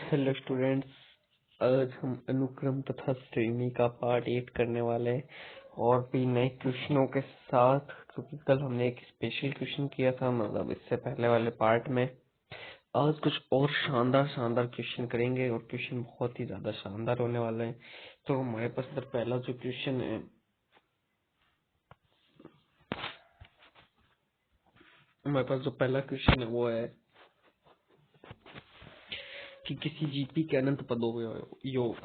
Hello students, आज हम अनुक्रम तथा श्रेणी का पार्ट 8 करने वाले हैं और भी नए क्वेश्चनों के साथ, क्योंकि कल हमने एक स्पेशल क्वेश्चन किया था, मतलब इससे पहले वाले पार्ट में। आज कुछ और शानदार शानदार क्वेश्चन करेंगे और क्वेश्चन बहुत ही ज्यादा शानदार होने वाले हैं। तो हमारे पास इधर पहला जो क्वेश्चन है, हमारे पास जो पहला क्वेश्चन है वो है कि किसी जीपी के अनंत पदों का योग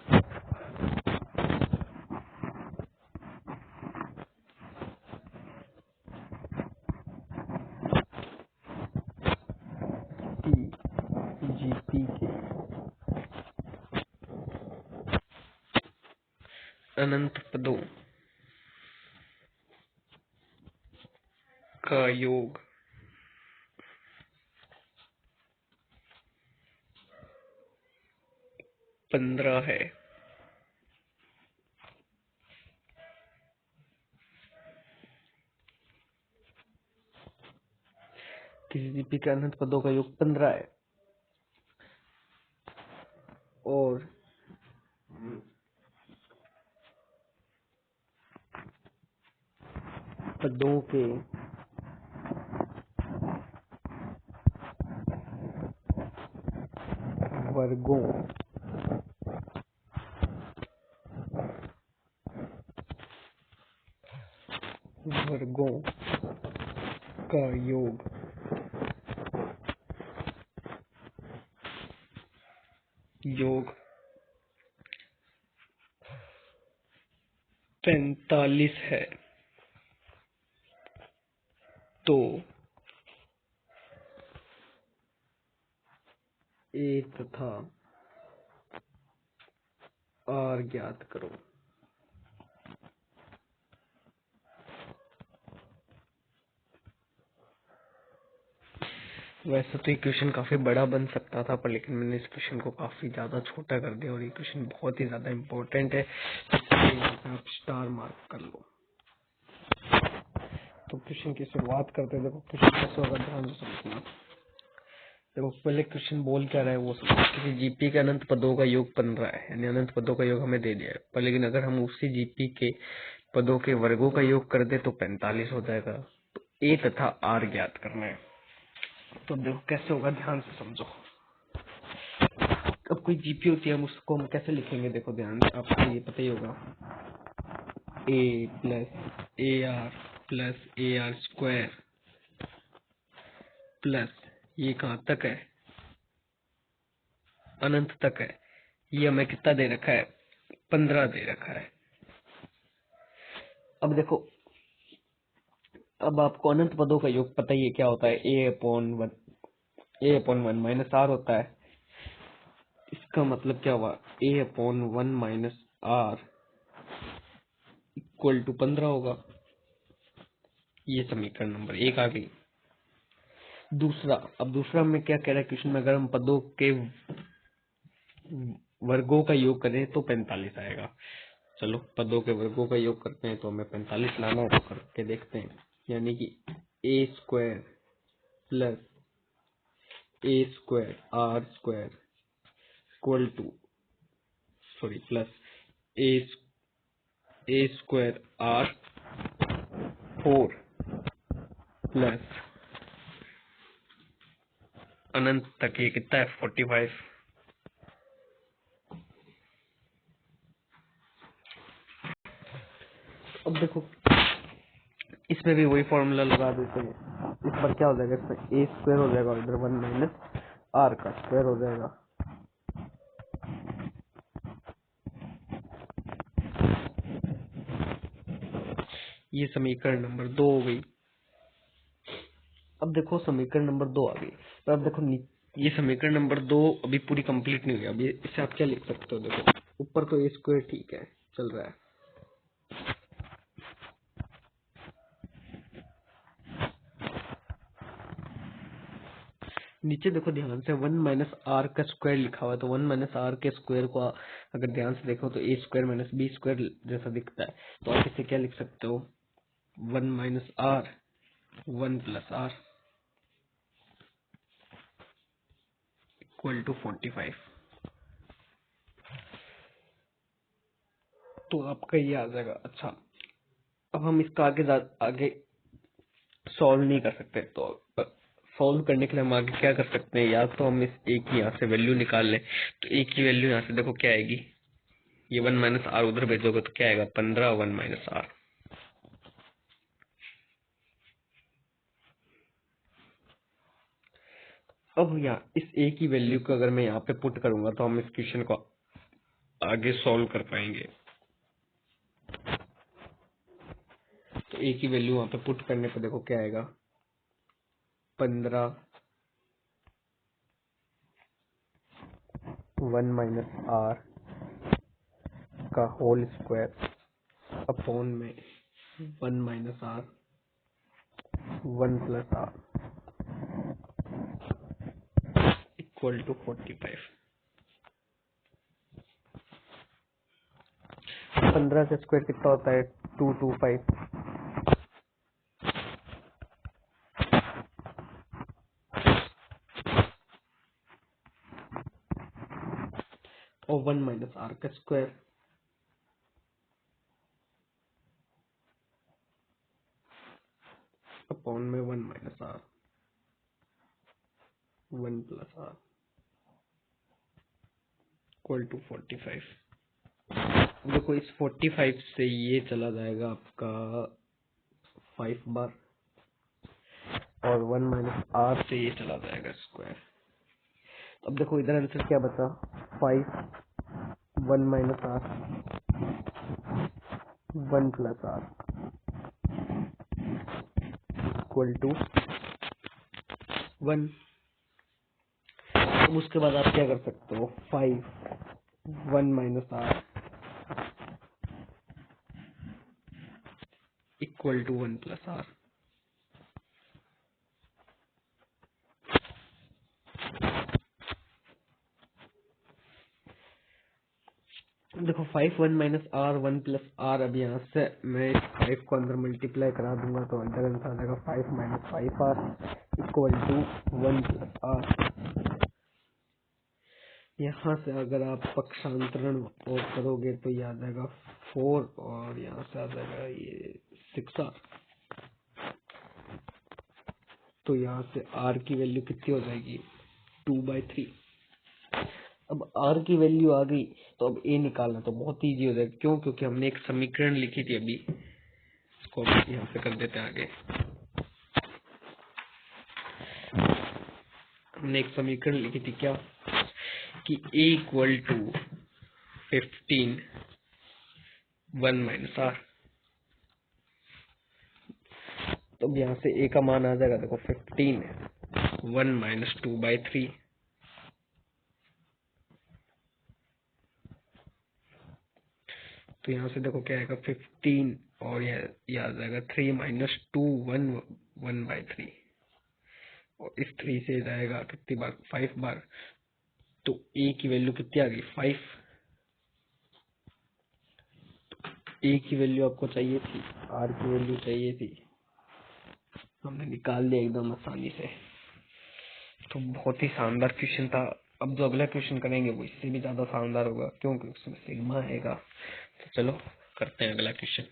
जीपी के अनंत पदों का योग 15 है। किसी जीपी के अनंत पदों का योग 15 है और पदों के वर्गों वर्गों का योग 45 है। तो ए तथा आर ज्ञात करो। वैसे तो ये क्वेश्चन काफी बड़ा बन सकता था, पर लेकिन मैंने इस क्वेश्चन को काफी ज्यादा छोटा कर दिया और ये क्वेश्चन बहुत ही ज्यादा इम्पोर्टेंट है, इसलिए यहाँ पे आप स्टार मार्क कर लो। तो क्वेश्चन की शुरुआत करते हैं। देखो क्वेश्चन कैसे होगा, ध्यान से समझना। देखो पहले क्वेश्चन बोल क्या रहा है, वो समझो। किसी जीपी के अनंत पदों का योग 15 है, यानी अनंत पदों का योग हमें दे दिया है, पर लेकिन अगर हम उसी जीपी के पदों के वर्गों का योग कर दे तो 45 हो जाएगा। तो ए तथा आर ज्ञात करना है। तो देखो कैसे होगा, ध्यान से समझो। अब कोई जीपी होती है, हम उसको हम कैसे लिखेंगे, देखो ध्यान से, आपको ये पता ही होगा। A plus a r plus a r square plus ये कहाँ तक है, अनंत तक है। ये हमें कितना दे रखा है, 15 दे रखा है। अब देखो, अब आपको अनंत पदों का योग पता ही है क्या होता है, ए अपॉन वन माइनस आर होता है। इसका मतलब क्या हुआ, a/1 minus R equal to 15 होगा। ये समीकरण नंबर 1 आ गई। दूसरा, अब दूसरा में क्या कह रहा है क्वेश्चन में, अगर हम पदों के वर्गों का योग करें तो 45 आएगा। चलो पदों के वर्गों का योग करते हैं, तो हमें 45 लाना है, तो करके देखते हैं। यानी कि a square plus a square are square equal to, sorry, plus a square r 4 plus अनंत तक ये कितना है, 45। अब देखो इसमें भी वही फॉर्मूला लगा देते हैं। इस पर क्या हो जाएगा, इसमें ए स्क्वायर हो जाएगा, इधर 1 माइनस आर का स्क्वायर हो जाएगा। ये समीकरण नंबर 2 हो गई। अब देखो समीकरण नंबर 2 आ गई। तो अब देखो ये समीकरण नंबर 2 अभी पूरी कंप्लीट नहीं हुई। अभी इससे आप क्या लिख सकते हो, देखो ऊपर तो ए स्क्वायर ठीक है, चल रहा है। नीचे देखो ध्यान से, 1 माइनस आर का स्क्वायर लिखा हुआ है, तो 1 माइनस आर के स्क्वायर को अगर ध्यान से देखो तो ए स्क्वायर माइनस बी स्क्वायर जैसा दिखता है। तो आप इसे क्या लिख सकते हो, 1 minus R 1 plus R equal to 45। आपका ये आ जाएगा। अच्छा, अब हम इसका आगे सॉल्व नहीं कर सकते, तो सॉल्व करने के लिए हम आगे क्या कर सकते हैं, या तो हम इस ए की यहाँ से वैल्यू निकाल लें। तो ए की वैल्यू यहाँ से देखो क्या आएगी, ये 1 माइनस आर उधर भेजोगे तो क्या आएगा, 15 1 माइनस आर। अब यहाँ इस ए की वैल्यू को अगर मैं यहाँ पे पुट करूंगा तो हम इस क्वेश्चन को आगे सॉल्व कर पाएंगे। तो ए की वैल्यू वहां पे पुट करने पे देखो क्या आएगा, 15 1 माइनस आर का होल स्क्वायर अपॉन में 1 minus R 1 plus R equal to 45। 15 का स्क्वायर कितना होता है, 225, और 1 माइनस आर का स्क्वायर अपॉन में 1 minus R 1 plus R equal to 45। देखो इस 45 से ये चला जाएगा आपका 5 बार, और 1 माइनस आर से ये चला जाएगा स्क्वायर। अब देखो इधर आंसर क्या बचा, 5 1 minus R 1 plus R equal to 1। अब उसके बाद आप क्या कर सकते हो, 5 1 minus R equal to 1 plus R. देखो 5 1 माइनस आर 1 प्लस आर, अब यहाँ से मैं इस 5 को अंदर मल्टीप्लाई करा दूंगा तो अंदर आंसर आ जाएगा 5 minus 5 R equal to 1 plus R. यहाँ से अगर आप पक्षांतरण और करोगे तो ये आ जाएगा 4, और यहाँ से आ जाएगा ये 6 आर। तो यहाँ से आर की वैल्यू कितनी हो जाएगी, 2/3। अब आर की वैल्यू आ गई तो अब ए निकालना तो बहुत इजी हो जाएगा। क्यों, क्योंकि हमने एक समीकरण लिखी थी अभी, इसको यहाँ पे कर देते हैं आगे। हमने एक समीकरण लिखी थी क्या, कि ए इक्वल टू 15 1 माइनस आर। तो अब यहाँ से ए का मान आ जाएगा, देखो 15 1 माइनस 2/3। तो यहाँ से देखो क्या आएगा, 15, और यह आ जाएगा 3 माइनस 2 1 1/3, और इस 3 से जाएगा कितनी बार, 5 बार। तो ए की वैल्यू कितनी आ गई, 5। ए की वैल्यू आपको चाहिए थी, आर की वैल्यू चाहिए थी, हमने निकाल लिया एकदम आसानी से। तो बहुत ही शानदार क्वेश्चन था। अब जो अगला क्वेश्चन करेंगे वो इससे भी ज्यादा शानदार होगा, क्योंकि उसमें सिग्मा आएगा। तो चलो करते हैं अगला क्वेश्चन।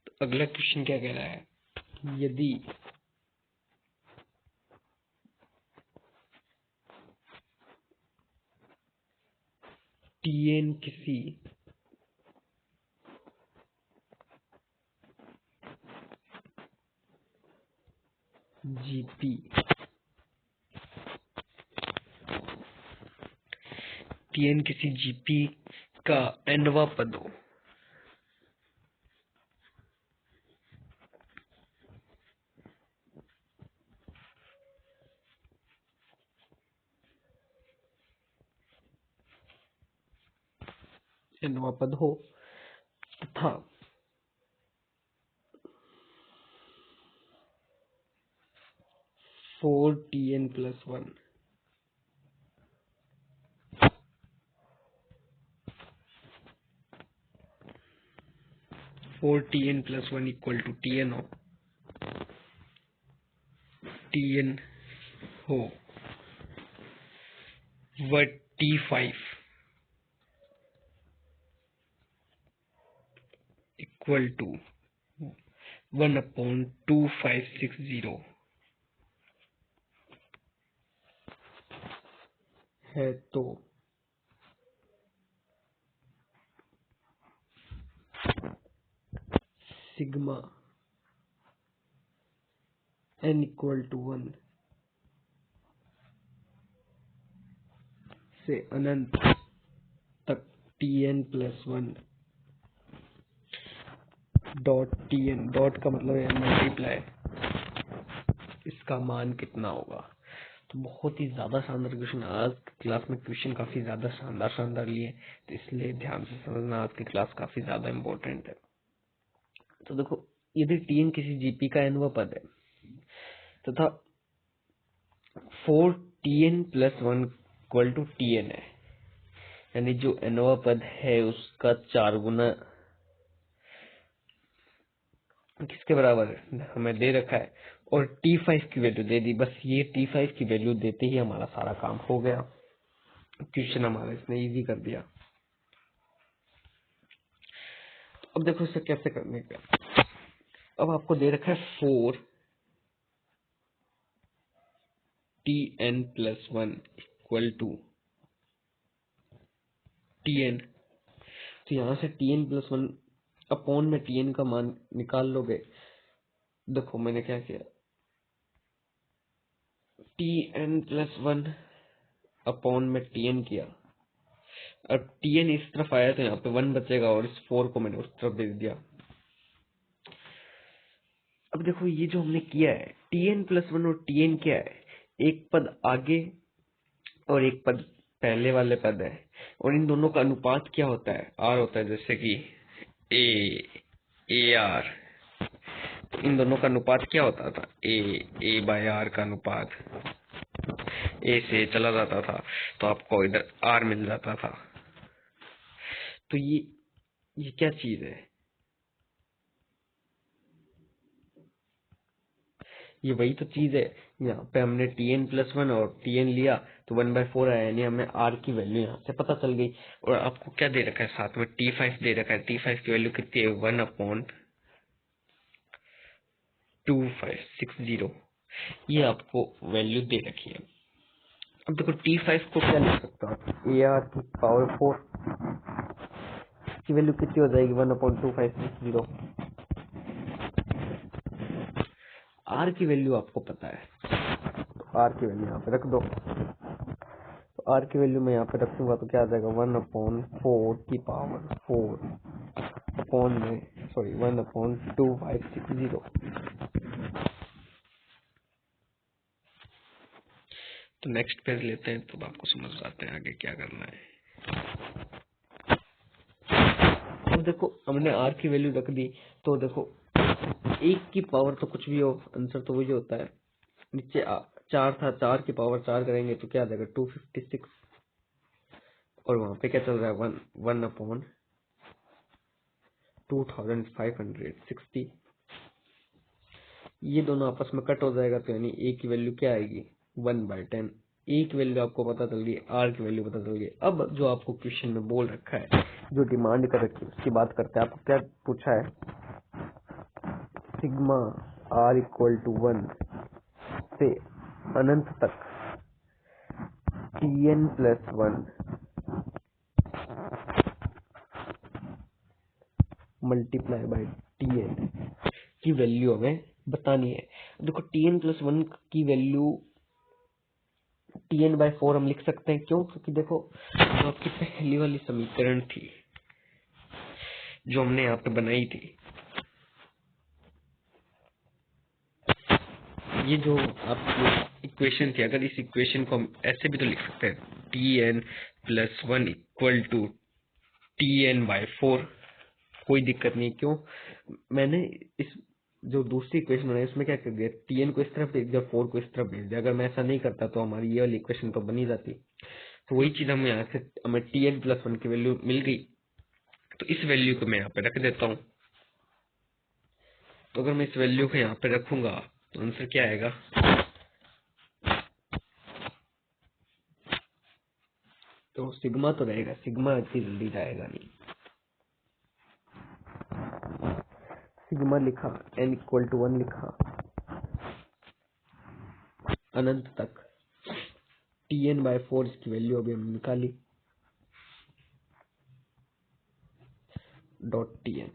तो अगला क्वेश्चन क्या कह रहा है, यदि Tn किसी जीपी Tn किसी जीपी का nवा पद हो, nवा पद हो तथा 4Tn+1 4Tn+1 equal to Tn हो, Tn हो वह T5 इक्वल टू 1/2560 है, तो सिग्मा n इक्वल टू 1 से अनंत तक Tn+1 डॉट Tn, डॉट का मतलब है मल्टीप्लाई, इसका मान कितना होगा। तो बहुत ही ज्यादा शानदार क्वेश्चन, आज की क्लास में क्वेश्चन काफी ज्यादा शानदार लिए, तो इसलिए ध्यान से समझना, आज की क्लास काफी ज्यादा इम्पोर्टेंट है। तो देखो, यदि Tn किसी जीपी का nवां पद है तथा 4Tn+1 इक्वल टू Tn है, यानी जो nवां पद है उसका 4 गुना किसके बराबर हमें दे रखा है, और T5 की वैल्यू दे दी। बस ये T5 की वैल्यू देते ही हमारा सारा काम हो गया, क्वेश्चन हमारा इसने इजी कर दिया। अब देखो इसे कैसे करने का। अब आपको दे रखा है 4Tn+1 इक्वल टू Tn, तो यहाँ से Tn+1 अपॉन में Tn का मान निकाल लोगे। देखो मैंने क्या किया, Tn+1 अपॉन में Tn किया, अब Tn इस तरफ आया तो यहाँ पे 1 बचेगा, और इस 4 को मैंने उस तरफ भेज दिया। अब देखो ये जो हमने किया है, Tn+1 और Tn क्या है, एक पद आगे और एक पद पहले वाले पद है, और इन दोनों का अनुपात क्या होता है, R होता है, जैसे कि AR। तो इन दोनों का अनुपात क्या होता था, A/R का अनुपात A से चला जाता था, तो आपको इधर R मिल जाता था। तो ये क्या चीज है, ये वही तो चीज है। यहाँ पे हमने Tn+1 और Tn लिया तो 1/4 आया, यानी हमें R की वैल्यू यहाँ से पता चल गई। और आपको क्या दे रखा है, साथ में T5 दे रखा है। T5 की वैल्यू कितनी है, 1/2560, ये आपको वैल्यू दे रखी है। अब देखो T5 को क्या लिख सकते हो आप, AR की पावर 4 की वैल्यू कितनी हो जाएगी, 1/2560। R की वैल्यू आपको पता है, तो R की वैल्यू यहाँ पे रख दो। तो R की वैल्यू मैं यहाँ पे रखूंगा तो क्या आ जाएगा, 1/4 की पावर 4 अपॉन में 1/2560। तो नेक्स्ट पेज लेते हैं, तो आपको समझ आते हैं आगे क्या करना है। अब देखो हमने R की वैल्यू रख दी, तो देखो 1 की पावर तो कुछ भी हो, आंसर तो वही होता है। नीचे 4 था, 4 की पावर 4 करेंगे तो क्या आ जाएगा, 256, और वहां पे क्या चल रहा है, 1/2560। ये दोनों आपस में कट हो जाएगा, तो यानी A की वैल्यू क्या आएगी, 1/10। A की वैल्यू आपको पता चल गई, R की वैल्यू पता चल गई। अब जो आपको क्वेश्चन में बोल रखा है, जो डिमांड कर रखी है उसकी बात करते हैं। आपको क्या पूछा है, सिग्मा R इक्वल टू 1 से अनंत तक Tn+1 मल्टीप्लाई बाय Tn की वैल्यू हमें बतानी है। देखो Tn+1 की वैल्यू Tn/4 हम लिख सकते हैं, क्यों, क्योंकि देखो जो आपकी पहली वाली समीकरण थी जो हमने यहाँ पे बनाई थी, ये जो आपकी इक्वेशन थी, अगर इस इक्वेशन को हम ऐसे भी तो लिख सकते हैं, Tn+1 इक्वल टू Tn/4, कोई दिक्कत नहीं। क्यों, मैंने इस जो दूसरी इक्वेशन बनाई उसमें क्या कर दिया, Tn को इस तरफ भेज दिया, 4 को इस तरफ भेज दिया। अगर मैं ऐसा नहीं करता तो हमारी ये वाली इक्वेशन तो बनी जाती। तो वही चीज हमें यहाँ से, हमें Tn+1 की वैल्यू मिल गई, तो इस वैल्यू को मैं यहाँ पे रख देता हूँ। तो अगर मैं इस वैल्यू को यहाँ पे रखूंगा तो आंसर क्या आएगा, तो सिग्मा तो रहेगा, सिग्मा इतनी जल्दी जाएगा नहीं। सिग्मा लिखा, n इक्वल टू 1 लिखा, अनंत तक Tn/4 इसकी वैल्यू अभी हमने निकाली, .Tn।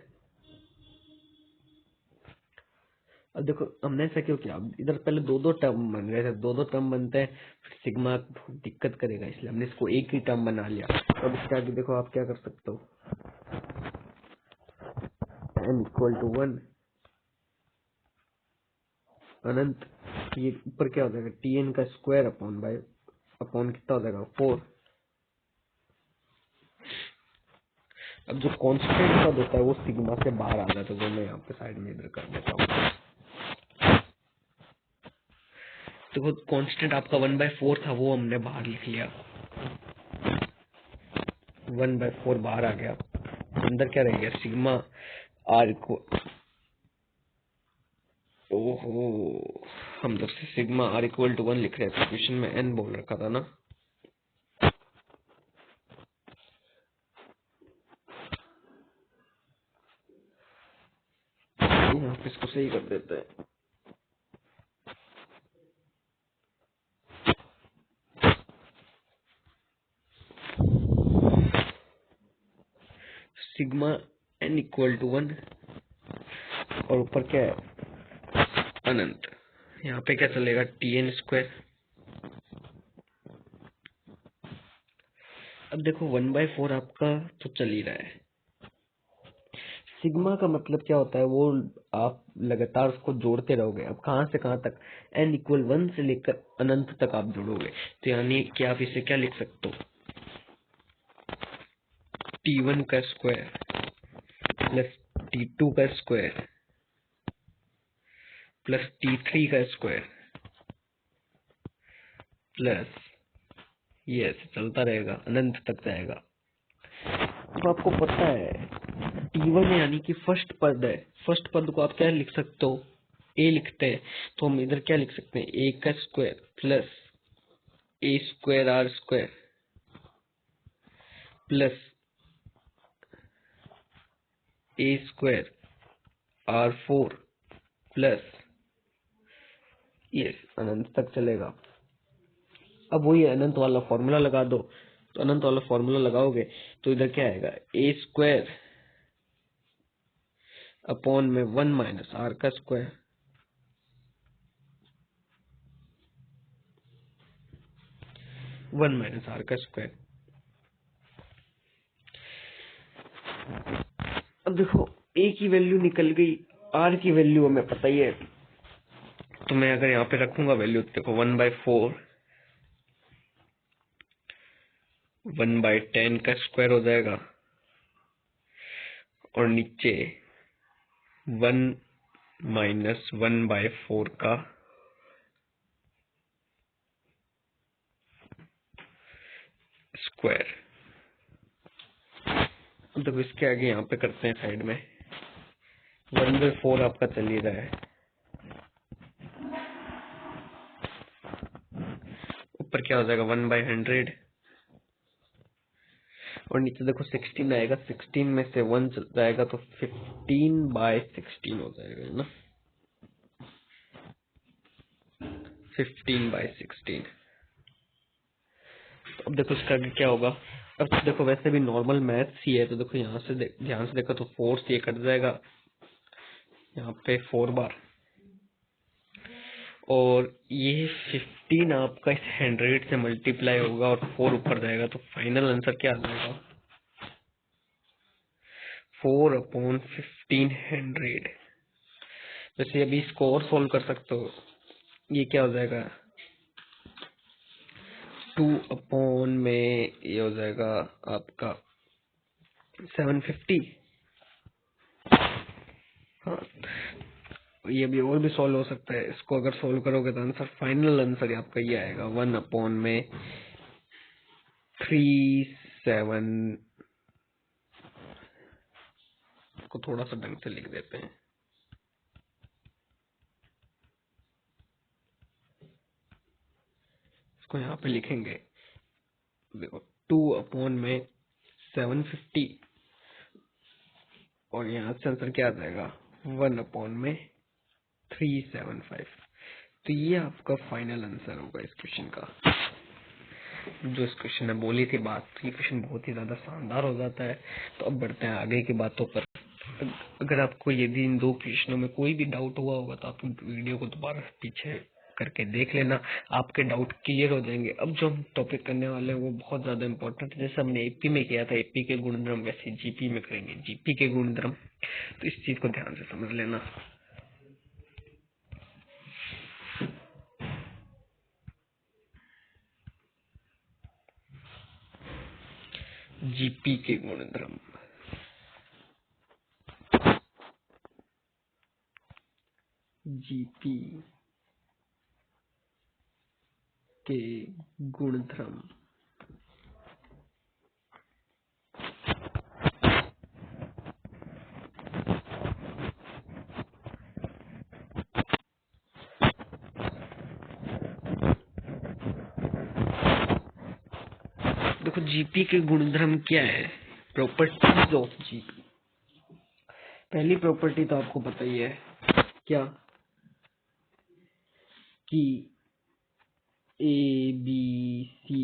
अब देखो हमने ऐसा क्यों किया, अब इधर पहले दो दो टर्म बन रहे थे, दो दो टर्म बनते हैं फिर सिग्मा बहुत दिक्कत करेगा, इसलिए हमने इसको एक ही टर्म बना लिया। तो अब इसके आगे देखो आप क्या कर सकते हो, n इक्वल टू 1 अनंत, ये ऊपर क्या हो जाएगा Tn का स्क्वायर अपॉन कितना हो जाएगा 4। अब जो कांस्टेंट पद होता है वो सिग्मा से बाहर आ जाता है, जो मैं यहाँ पे साइड में इधर कर देता हूँ। तो वो कांस्टेंट आपका 1/4 था, वो हमने बाहर लिख लिया, 1/4 बाहर आ गया। अंदर क्या रह गया, सिग्मा आर को, ओहो हम जब से सिग्मा आर इक्वल टू 1 लिख रहे थे, क्वेश्चन में n बोल रखा था ना, यहाँ पे इसको सही कर देते हैं। सिग्मा n इक्वल टू 1 और ऊपर क्या है अनंत, यहाँ पे क्या चलेगा Tn स्क्वायर। अब देखो 1/4 आपका तो चल ही रहा है, सिग्मा का मतलब क्या होता है, वो आप लगातार उसको जोड़ते रहोगे। अब कहाँ से कहाँ तक, n इक्वल 1 से लेकर अनंत तक आप जोड़ोगे, तो यानी कि आप इसे क्या लिख सकते हो, T1 का स्क्वायर प्लस T2 का स्क्वायर प्लस T3 का स्क्वायर प्लस ये ऐसे चलता रहेगा, अनंत तक जाएगा। अब आपको पता है T1 यानी कि फर्स्ट पद है, फर्स्ट पद को आप क्या लिख सकते हो, a लिखते हैं, तो हम इधर क्या लिख सकते हैं, a का square plus a square are square plus a square R4 plus ये अनंत तक चलेगा। अब वही अनंत वाला फॉर्मूला लगा दो, तो अनंत वाला फॉर्मूला लगाओगे तो इधर क्या आएगा, a स्क्वायर अपॉन में 1 माइनस आर का स्क्वायर, 1 माइनस आर का स्क्वायर। अब देखो a की वैल्यू निकल गई, r की वैल्यू हमें पता ही है, तो मैं अगर यहाँ पे रखूंगा वैल्यू, तो देखो 1/4 1/10 का स्क्वायर हो जाएगा और नीचे 1 माइनस 1/4 का स्क्वायर। देखो इसके आगे यहाँ पे करते हैं साइड में, 1/4 आपका चल ही रहा है, ऊपर क्या हो जाएगा 1/100 और नीचे देखो 16 आएगा, 16 में से 1 चल जाएगा तो 15/16 हो जाएगा ना, 15/16। तो अब देखो इसका आगे क्या होगा, अब तो देखो वैसे भी नॉर्मल मैथ्स ही है, तो देखो यहाँ से ध्यान से देखो तो 4 से ये कट जाएगा, यहाँ पे 4 बार, और ये 15 आपका इस 100 से मल्टीप्लाई होगा और 4 ऊपर जाएगा, तो फाइनल आंसर क्या आ जाएगा, 4/1500। वैसे अभी इसको और सोल्व कर सकते हो, ये क्या हो जाएगा 2 में ये हो जाएगा आपका 750। हाँ ये भी और भी सॉल्व हो सकता है, इसको अगर सोल्व करोगे तो आंसर फाइनल आंसर आपका ये आएगा 1/37। को थोड़ा सा ढंग से लिख देते हैं, इसको यहाँ पे लिखेंगे, देखो 2/750 और यहाँ से आंसर क्या आ जाएगा 1/375। तो ये आपका फाइनल आंसर होगा इस क्वेश्चन का। जो इस क्वेश्चन में बोली थी बात, ये क्वेश्चन बहुत ही ज्यादा शानदार हो जाता है। तो अब बढ़ते हैं आगे की बातों पर। अगर आपको यदि इन दो क्वेश्चनों में कोई भी डाउट हुआ होगा तो आप वीडियो को दोबारा पीछे करके देख लेना, आपके डाउट क्लियर हो जाएंगे। अब जो हम टॉपिक करने वाले हैं वो बहुत ज्यादा इंपॉर्टेंट है। जैसे हमने एपी में किया था एपी के गुणधर्म, वैसे जीपी में करेंगे जीपी के गुणधर्म। तो इस चीज को ध्यान से समझ लेना। जीपी के गुणधर्म, जीपी के गुणधर्म। देखो जीपी के गुणधर्म क्या है, प्रॉपर्टीज ऑफ जीपी। पहली प्रॉपर्टी तो आपको पता ही है क्या, कि ए बी सी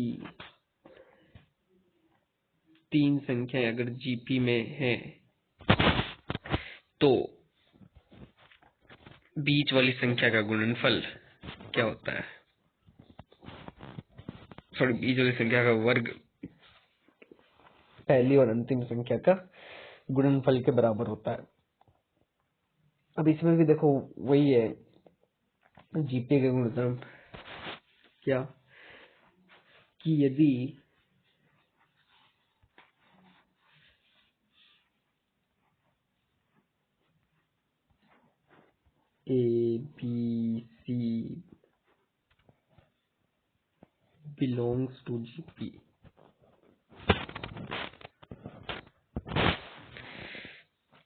तीन संख्याएं अगर जीपी में है तो बीच वाली संख्या का गुणनफल क्या होता है, सॉरी बीच वाली संख्या का वर्ग पहली और अंतिम संख्या का गुणनफल के बराबर होता है। अब इसमें भी देखो वही है जीपी के गुणधर्म क्या, कि यदि A B C belongs to GP,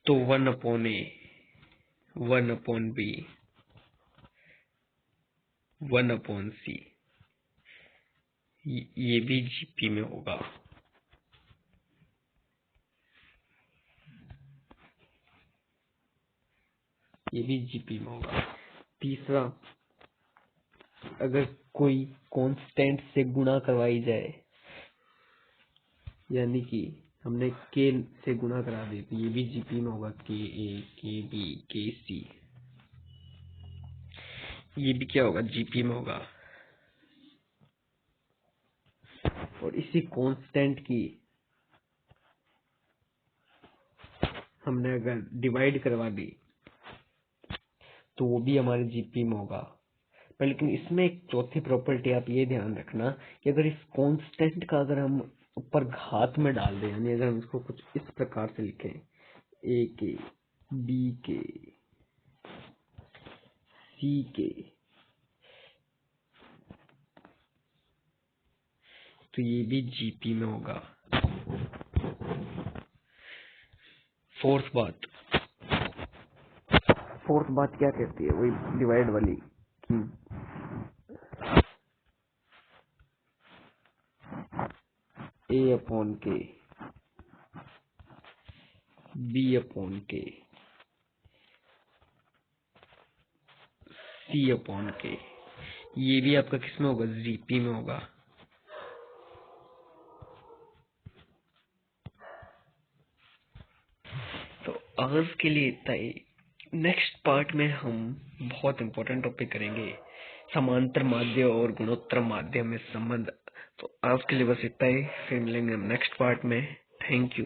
तो 1/A 1/B 1/C ये भी जीपी में होगा। ये भी जीपी में होगा। तीसरा, अगर कोई कांस्टेंट से गुणा करवाई जाए, यानी कि हमने के से गुणा करा दी, तो ये भी जीपी में होगा। के ए, के बी, के सी, ये भी क्या होगा जीपी में होगा। और इसी कांस्टेंट की हमने अगर डिवाइड करवा दी तो वो भी हमारे जीपी में होगा। पर लेकिन इसमें एक चौथी प्रॉपर्टी आप ये ध्यान रखना कि अगर इस कांस्टेंट का अगर हम ऊपर घात में डाल दें, यानी अगर हम इसको कुछ इस प्रकार से लिखें ए के, बी के, सी के, तो ये भी जीपी में होगा। फोर्थ बात क्या कहती है, वही डिवाइड वाली, कि A/K, B/K, C/K, ये भी आपका किसमें होगा जीपी में होगा। तो आज के लिए इतना ही। नेक्स्ट पार्ट में हम बहुत इंपॉर्टेंट टॉपिक करेंगे, समांतर माध्य और गुणोत्तर माध्य में संबंध। तो आज के लिए बस इतना ही, फिर मिलेंगे हम नेक्स्ट पार्ट में। Thank you.